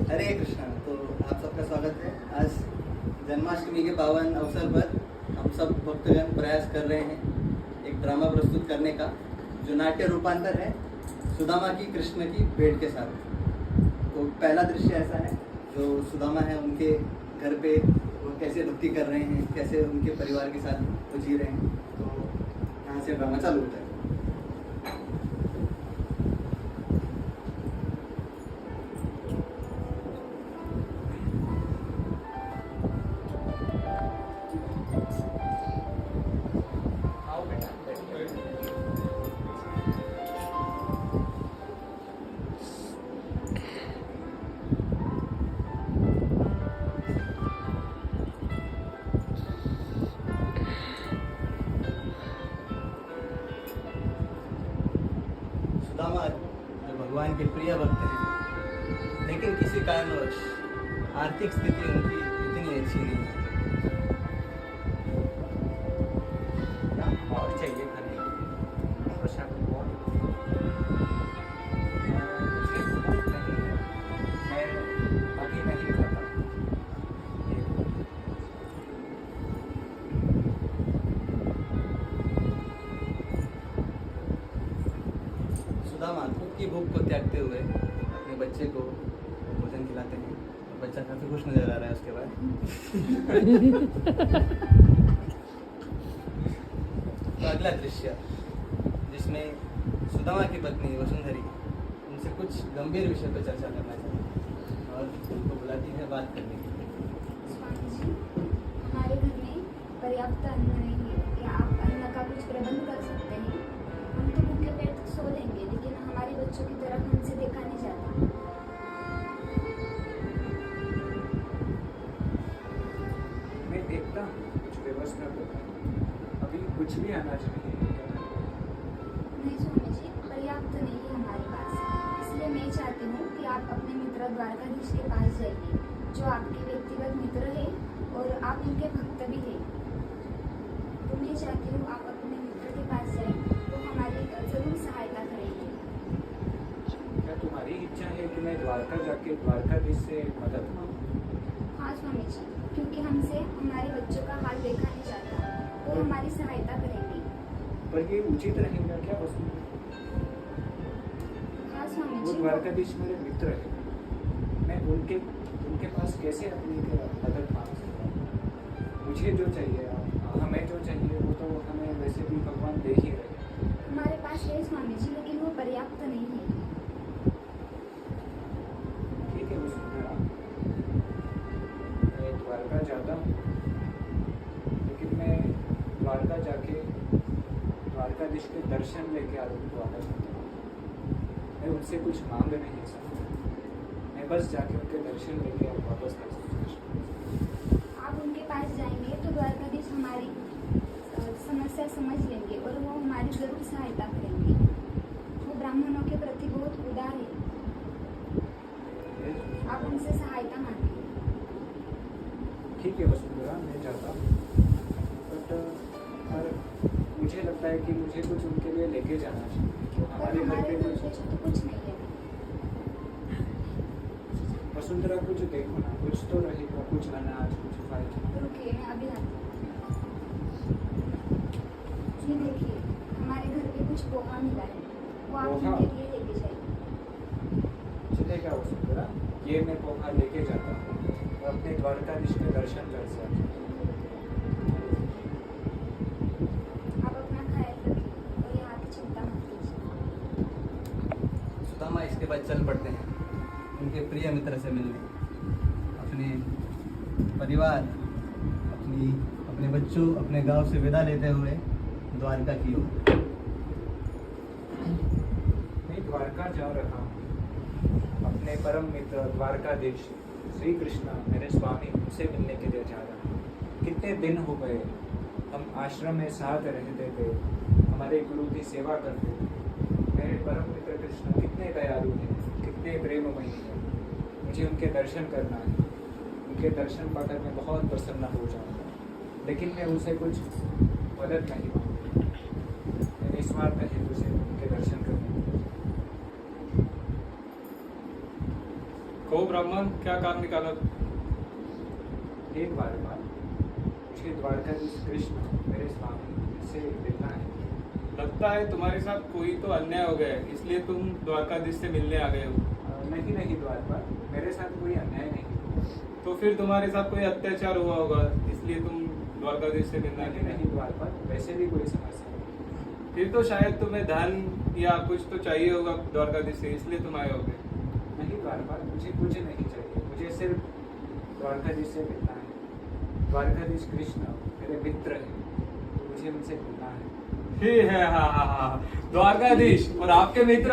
हरे कृष्णा। तो आप सबका स्वागत है। आज जन्माष्टमी के पावन अवसर पर हम सब भक्तजन प्रयास कर रहे हैं एक ड्रामा प्रस्तुत करने का, जो नाट्य रूपांतर है सुदामा की कृष्ण की भेंट के साथ। तो पहला दृश्य ऐसा है, जो सुदामा है उनके घर पे वो कैसे भक्ति कर रहे हैं, कैसे उनके परिवार के साथ वो जी रहे हैं। तो यहाँ से ड्रामा चालू होता है। सुदामा जो भगवान के प्रिय भक्त हैं, लेकिन किसी कारणवश आर्थिक स्थिति उनकी इतनी अच्छी नहीं है। और चाहिए खाने को प्रसाद बहुत मुझे भूख नहीं है, मैं अभी नहीं खाता। सुदामा खुद की भूख को त्यागते हुए अपने बच्चे को भोजन खिलाते हैं। और बच्चा काफी खुश नजर आ रहा है उसके बाद। तो अगला दृश्य, जिसमें सुदामा की पत्नी वसुंधरी उनसे कुछ गंभीर विषय पर चर्चा करना चाहती है और उनको बुलाती है बात करने के लिए। स्वामी जी, हमारे घर में पर्याप्त अन्न नहीं है, क्या आप अन्न का कुछ प्रबंध कर सकते हैं? हम तो भूखे पेट सो लेंगे, लेकिन हमारे बच्चों की तरफ हमसे देखा नहीं जाता। मैं देखता हूँ, कुछ व्यवस्था करता हूँ। अभी कुछ भी अनाज नहीं है। नहीं स्वामी जी, पर्याप्त नहीं है हमारे पास। इसलिए मैं चाहती हूँ कि आप अपने मित्र द्वारकाधीश के पास जाइए, जो आपके व्यक्तिगत मित्र है और आप उनके भक्त भी हैं। तो मैं चाहती हूँ आप अपने मित्र के पास जाएं, तो हमारी जरूर सहायता करेंगे। क्या तुम्हारी इच्छा है कि मैं द्वारका जाके द्वारकाधीश से मदद मांगूं? हाँ स्वामी जी, क्योंकि हमसे हमारे बच्चों का हाल देखा नहीं जाता, वो हमारी सहायता करेंगे। पर ये उचित रहेगा क्या वसुंधरा? हाँ स्वामी वो जी, द्वारकाधीश मेरे मित्र है, मैं उनके पास कैसे अपनी मदद मांग सकता हूँ? मुझे जो चाहिए, हमें जो चाहिए वो तो हमें वैसे भी भगवान दे ही रहे। हमारे पास है स्वामी जी, लेकिन वो पर्याप्त नहीं है। ठीक है वसुंधरा, मैं द्वारका जाता हूँ, लेकिन मैं द्वारका जाके द्वारकाधीश के दर्शन लेके वापस आता हूँ। मैं उनसे कुछ मांग नहीं सकता, मैं बस जाके उनके दर्शन लेके वापस आ सकता हूँ। आप उनके पास जाएंगे तो द्वारकाधीश हमारी समस्या समझ लेंगे और वो हमारी जरूर सहायता करेंगे। वो ब्राह्मणों के प्रति बहुत उदार है, आप उनसे सहायता मांगिए। ठीक है वसुंधरा, मैं जाता हूँ, पर मुझे लगता है कि मुझे कुछ उनके लिए लेके जाना चाहिए। तो पर हमारे घर हमारे पे घर पे तो कुछ नहीं है। वसुंधरा कुछ देखो ना, कुछ तो रहेगा, कुछ अनाज, कुछ फल। रुकिए, मैं अभी आती हूँ। ये देखिए, हमारे घर पे कुछ पोहा मिला है, वो आप पोहा? उनके लिए लेके जाइए। चलेगा वसुंधरा, ये मैं पोहा लेके जाता हूँ और अपने द्वारकाधीश के दर्शन कर सकता हूँ। आप अपना ख्याल रखिए और यहाँ की चिंता मत कीजिए। सुदामा इसके बाद चल पड़ते हैं उनके प्रिय मित्र से मिलने, अपने परिवार, अपने बच्चों, अपने गांव से विदा लेते हुए द्वारका की ओर। मैं द्वारका जा रहा हूँ, अपने परम मित्र द्वारकाधीश श्री कृष्ण मेरे स्वामी उनसे मिलने के लिए जा रहा हूँ। कितने दिन हो गए हम आश्रम में साथ रहते थे, हमारे गुरु की सेवा करते थे। मेरे परम मित्र कृष्ण कितने दयालु हैं, कितने प्रेममयी हैं। मुझे उनके दर्शन करना है, उनके दर्शन पाकर मैं बहुत प्रसन्न हो जाऊँगा, लेकिन मैं उनसे कुछ मदद नहीं मांगूंगा। मैं निस्वार्थ हेतु से उनके दर्शन करने। हो ब्राह्मण, क्या काम निकाला? एक बार मुझे द्वारकाधीश कृष्ण मेरे स्वामी से मिलना है। लगता है तुम्हारे साथ कोई तो अन्याय हो गया है, इसलिए तुम द्वारकाधीश से मिलने आ गए हो। नहीं द्वारपाल, मेरे साथ कोई अन्याय नहीं। तो फिर तुम्हारे साथ कोई अत्याचार हुआ होगा, इसलिए तुम द्वारकाधीश से मिलना नहीं द्वारपाल, वैसे भी कोई समस्या नहीं। फिर तो शायद तुम्हें धन या कुछ तो चाहिए होगा द्वारकाधीश से, इसलिए तुम आए होगे। नहीं द्वारपाल, मुझे कुछ नहीं चाहिए, मुझे सिर्फ द्वारकाधीश से मिलना है। द्वारकाधीश कृष्ण मेरे मित्र हैं, तो मुझे उनसे मिलना है। ठीक है, हाँ, द्वारकाधीश और आपके मित्र।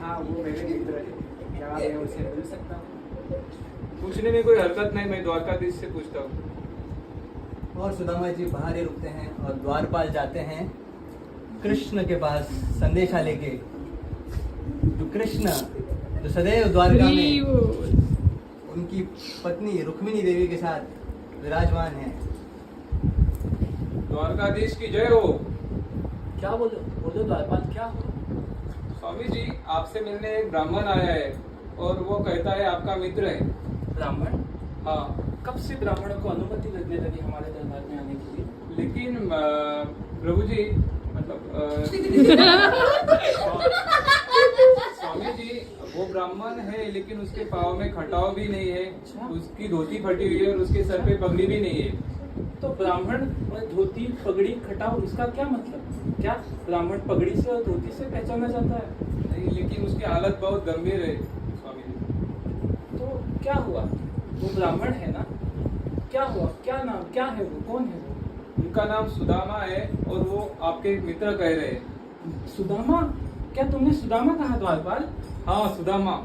हाँ, वो मेरे मित्र हैं। क्या मैं उनसे मिल सकता हूँ? पूछने में कोई हरकत नहीं, मैं द्वारकाधीश से पूछता हूँ। और सुदामा जी बाहर ही रुकते हैं और द्वारपाल जाते हैं कृष्ण के पास संदेशा लेके। जो कृष्ण जो सदैव द्वारका में उनकी पत्नी रुक्मिणी देवी के साथ विराजमान है। द्वारकाधीश की जय हो। क्या बोलो द्वारपाल, क्या हो? स्वामी जी, आपसे मिलने एक ब्राह्मण आया है और वो कहता है आपका मित्र है। ब्राह्मण? हाँ, कब से ब्राह्मणों को अनुमति लगने लगी हमारे दरबार में आने के लिए? लेकिन प्रभु जी मतलब स्वामी जी, वो ब्राह्मण है लेकिन उसके पाँव में खटाव भी नहीं है, अच्छा। उसकी धोती फटी हुई है और उसके सर पे पगड़ी भी नहीं है। तो ब्राह्मण और धोती पगड़ी खटाव, इसका क्या मतलब? क्या ब्राह्मण पगड़ी से और धोती से पहचाना जाता है? नहीं, लेकिन उसकी हालत बहुत गंभीर है स्वामी जी। तो क्या हुआ? वो ब्राह्मण है ना? क्या हुआ? क्या नाम, क्या है वो, कौन है वो? उनका नाम सुदामा है और वो आपके मित्र कह रहे हैं। सुदामा? क्या तुमने सुदामा कहा द्वारपाल? हाँ, सुदामा।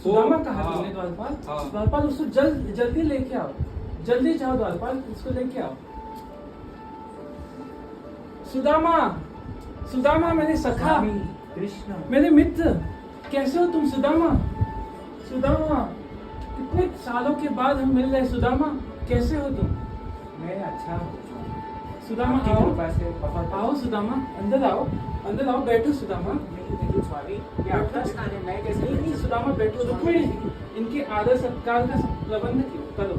सुदामा कहा हाँ। तुमने द्वारपाल? हाँ। द्वारपाल, उसको जल्दी लेके आओ, जल्दी जाओ द्वारपाल, उसको लेके आओ। सुदामा मेरे सखा, कृष्ण मेरे मित्र, कैसे हो तुम सुदामा? कितने सालों के बाद हम मिल रहे। सुदामा, कैसे हो तुम? मैं अच्छा हूँ। सुदामा आपकी आओ, कृपा से बहुत आओ सुदामा, अंदर आओ, बैठो सुदामा। नहीं स्वामी, ये आपका स्थान है, मैं कैसे नहीं सुदामा बैठो, रुक्मिणी इनके आदर सत्कार का प्रबंध करो।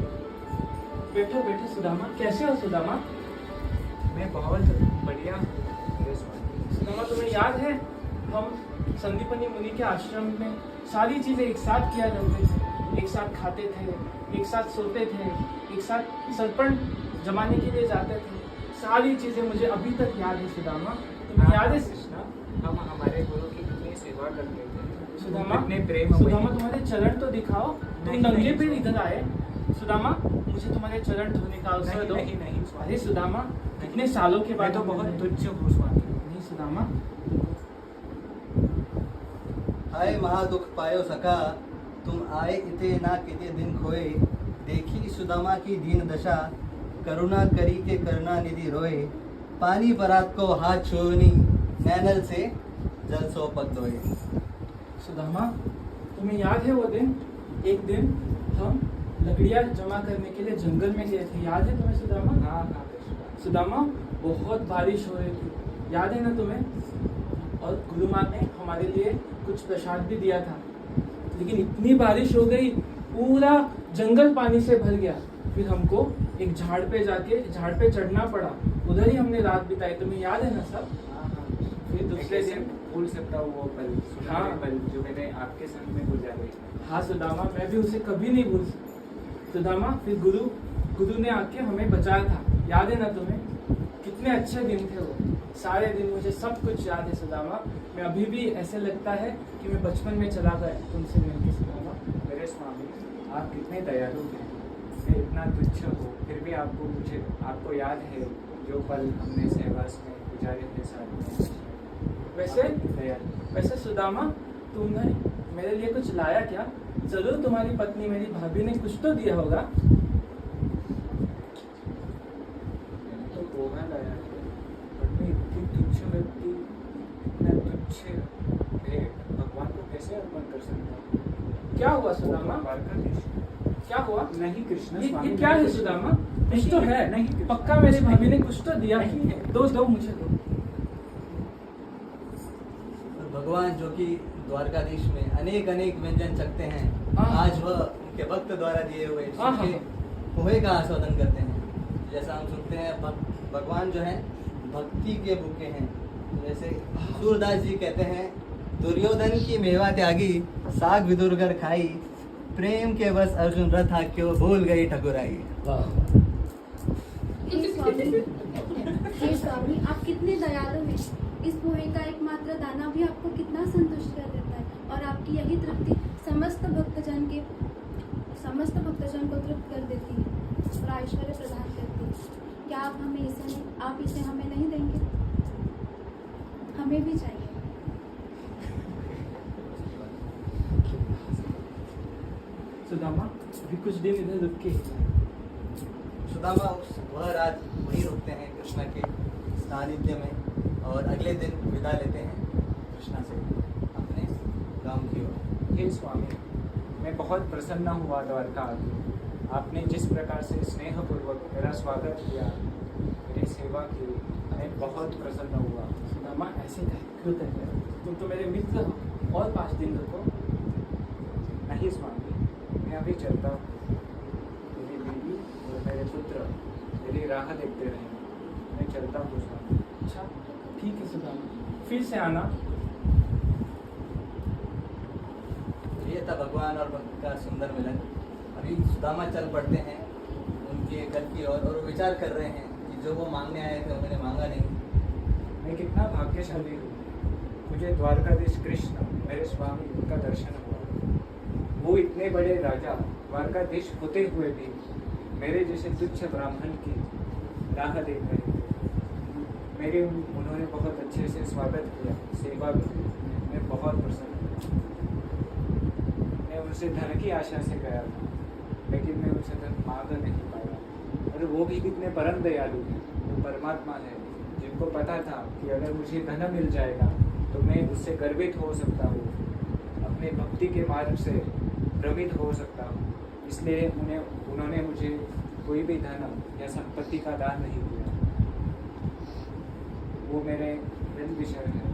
बैठो सुदामा, कैसे हो सुदामा? मैं बहुत बढ़िया हूँ मेरे स्वामी। सुदामा, तुम्हें याद है हम संदीपनी मुनि के आश्रम में सारी चीजें एक साथ किया करते थे, एक साथ खाते थे, एक साथ सोते थे, एक साथ सरपण जमाने के लिए जाते थे। सारी चीजें मुझे अभी तक याद है सुदामा, तुम्हें याद है? कृष्णा, हम हमारे गुरु की कितनी सेवा करते थे। सुदामा, कितने प्रेम सुदामा तुम्हारे चरण तो दिखाओ, तुम नहीं, नंगे नहीं, पे स्वामी। इधर आए। सुदामा, मुझे तुम्हारे चरण धोने का अवसर दो। नहीं स्वामी। अरे सुदामा, कितने सालों के मैं बाद तो हम बहुत मिल रहे हैं। तुच्छ हूँ स्वामी। नहीं सुदामा, हाय महादुख पायो सखा, तुम आए इते ना किते दिन खोए। देखी सुदामा की दीन दशा, करुणा करी के करुणा निधि रोए। पानी परात को हाथ छोनी, नैनल से जल सो पग धोए। सुदामा, तुम्हें याद है वो दिन? एक दिन हम लकड़ियाँ जमा करने के लिए जंगल में गए थे, याद है तुम्हें सुदामा? हाँ कृष्णा। सुदामा, बहुत बारिश हो रही थी, याद है ना तुम्हें? और गुरु माँ ने हमारे लिए कुछ प्रसाद भी दिया था, लेकिन इतनी बारिश हो गई, पूरा जंगल पानी से भर गया। फिर हमको एक झाड़ पे चढ़ना पड़ा, उधर ही हमने रात बिताई, तुम्हें याद है ना सब? फिर दूसरे दिन भूल सकता हूँ वो पल, हाँ। पल जो मैंने आपके संग में गुजारे। हाँ सुदामा, मैं भी उसे कभी नहीं भूल सकता। सुदामा, फिर गुरु ने आके हमें बचाया था, याद है ना तुम्हें? कितने अच्छे दिन थे वो, सारे दिन मुझे सब कुछ याद है सुदामा। मैं अभी भी ऐसे लगता है कि मैं बचपन में चला गया तुमसे मिलके सुदामा। मेरे स्वामी, आप कितने दयालु हैं। मैं इतना तुच्छ हूँ, फिर भी आपको याद है जो पल हमने सहवास में गुजारे थे साथ में। वैसे सुदामा, तुमने मेरे लिए कुछ लाया क्या? जरूर तुम्हारी पत्नी मेरी भाभी ने कुछ तो दिया होगा। तो पोहा लाया है, बट मैं इतनी तुच्छ व्यक्ति, इतना तुच्छ भेंट भगवान को कैसे अर्पण कर सकता हूँ? क्या हुआ सुदामा? द्वारकाधीश। क्या हुआ? नहीं कृष्ण ये स्वामी, क्या है सुदामा? कुछ तो है, नहीं कृष्ण। पक्का मेरी भाभी ने कुछ तो दिया नहीं है। दो मुझे दो। भगवान जो कि द्वारकाधीश में अनेक अनेक व्यंजन चखते हैं, हाँ। आज वह उनके भक्त द्वारा दिए हुए हाँ, हाँ, सूखे पोहे का आस्वादन करते हैं। जैसा हम सुनते हैं भगवान जो है भक्ति के भूखे हैं। जैसे सूरदास जी कहते हैं, दुर्योधन की मेवा त्यागी, साग विदुर कर खाई, प्रेम के बस अर्जुन रथ क्यों भूल गई ठकुराई। हे स्वामी, आप कितने दयालु हैं। इस पोहे का एकमात्र दाना भी आपको कितना संतुष्ट कर देता है और आपकी यही तृप्ति समस्त भक्तजन को तृप्त कर देती है और ऐश्वर्य प्रदान करती है। क्या आप इसे हमें नहीं देंगे? हमें भी चाहिए। सुदामा अभी कुछ दिन इधर रुक के सुदामा वह रात वहीं रुकते हैं कृष्णा के सानिध्य में और अगले दिन विदा लेते हैं कृष्णा से अपने गांव की ओर। हे स्वामी, मैं बहुत प्रसन्न हुआ द्वारका आके। आपने जिस प्रकार से स्नेहपूर्वक मेरा स्वागत किया, मेरी सेवा की, मैं बहुत प्रसन्न हुआ। सुदामा ऐसे क्यों कहते हैं? तुम तो मेरे मित्र हो, और 5 दिन रुको। नहीं स्वामी, मैं अभी चलता हूँ। मेरी बीवी और मेरे पुत्र मेरी राह देखते रहेंगे। मैं चलता हूँ स्वामी। अच्छा ठीक है सुदामा, फिर से आना। ये था भगवान और भक्त का सुंदर मिलन। अभी सुदामा चल पड़ते हैं उनके घर की ओर और विचार कर रहे हैं कि जो वो मांगने आए थे उन्होंने मांगा नहीं। मैं कितना भाग्यशाली हूँ, मुझे द्वारकाधीश कृष्ण मेरे स्वामी उनका दर्शन हुआ। वो इतने बड़े राजा द्वारकाधीश होते हुए भी मेरे जैसे तुच्छ ब्राह्मण की राह देख रहे थे। उन्होंने बहुत अच्छे से स्वागत किया, सेवा की। मैं बहुत प्रसन्न हूँ। मैं उनसे धन की आशा से गया था, लेकिन मैं उनसे धन मांग नहीं पाया। और वो भी कितने परम दयालु हैं। वो परमात्मा है जिनको पता था कि अगर मुझे धन मिल जाएगा तो मैं उससे गर्वित हो सकता हूँ, अपने भक्ति के मार्ग से भ्रमित हो सकता हूँ। इसलिए उन्होंने मुझे कोई भी धन या संपत्ति का दान नहीं किया। वो मेरे वेल विशर है,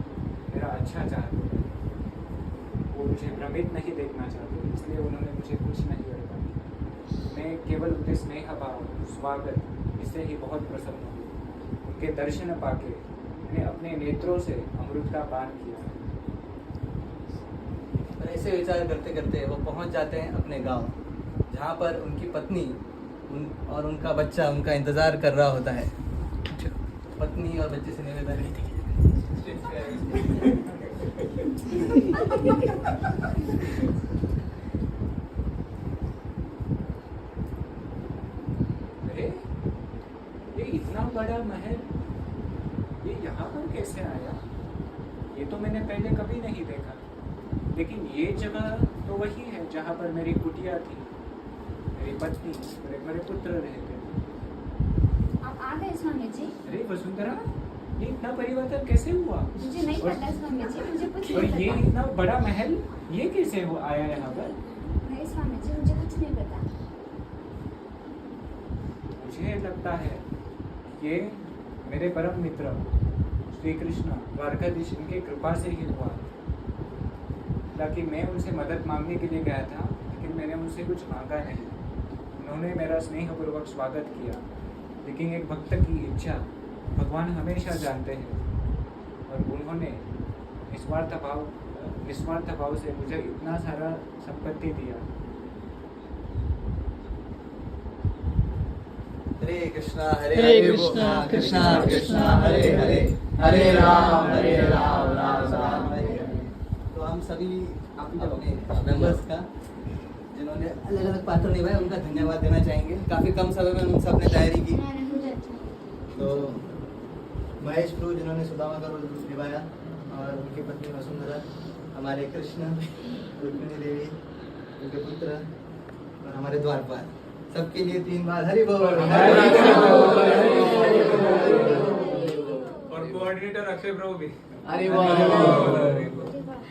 मेरा अच्छा चाहते हैं। वो मुझे भ्रमित नहीं देखना चाहते, इसलिए उन्होंने मुझे कुछ नहीं करवाया। मैं केवल उनके स्नेह भाव, स्वागत, इससे ही बहुत प्रसन्न हूँ। उनके दर्शन पाके मैंने अपने नेत्रों से अमृत का पान किया। और ऐसे विचार करते करते वो पहुंच जाते हैं अपने गांव, जहां पर उनकी पत्नी और उनका बच्चा उनका इंतजार कर रहा होता है। पत्नी और बच्चे से निवेदन है अरे, ये इतना बड़ा महल, ये यहाँ पर कैसे आया? ये तो मैंने पहले कभी नहीं देखा। लेकिन ये जगह तो वही है जहाँ पर मेरी कुटिया थी, मेरी पत्नी और एक मेरे पुत्र रहते। आप आ गए स्वामी जी? अरे वसुंधरा, ये इतना परिवर्तन कैसे हुआ? मुझे नहीं पता स्वामी जी, मुझे कुछ और नहीं ये पता। इतना बड़ा महल, ये कैसे हो आया यहाँ पर? नहीं स्वामी जी, मुझे कुछ नहीं पता। मुझे लगता है ये मेरे परम मित्र श्री कृष्ण द्वारकाधीश, इनके कृपा से ही हुआ। ताकि मैं उनसे मदद मांगने के लिए गया था, लेकिन मैंने उनसे कुछ मांगा नहीं। उन्होंने मेरा स्नेहपूर्वक स्वागत किया, लेकिन एक भक्त की इच्छा भगवान हमेशा जानते हैं। और उन्होंने निस्वार्थ भाव से मुझे इतना सारा संपत्ति दिया। हरे कृष्णा कृष्णा कृष्णा हरे हरे, हरे राम राम राम हरे हरे। तो हम सभी अपने मेंबर्स का जिन्होंने अलग अलग पात्र निभाए उनका धन्यवाद देना चाहेंगे। काफ़ी कम समय में उन सब ने तैयारी की। तो महेश प्रभु जिन्होंने सुदामा का रोल निभाया और उनकी पत्नी वसुंधरा, हमारे कृष्ण, रुक्मिणी देवी, उनके पुत्र और हमारे द्वारपाल, सबके लिए 3 बार हरि बोल। और कोऑर्डिनेटर अक्षय प्रभु भी हरि बोल।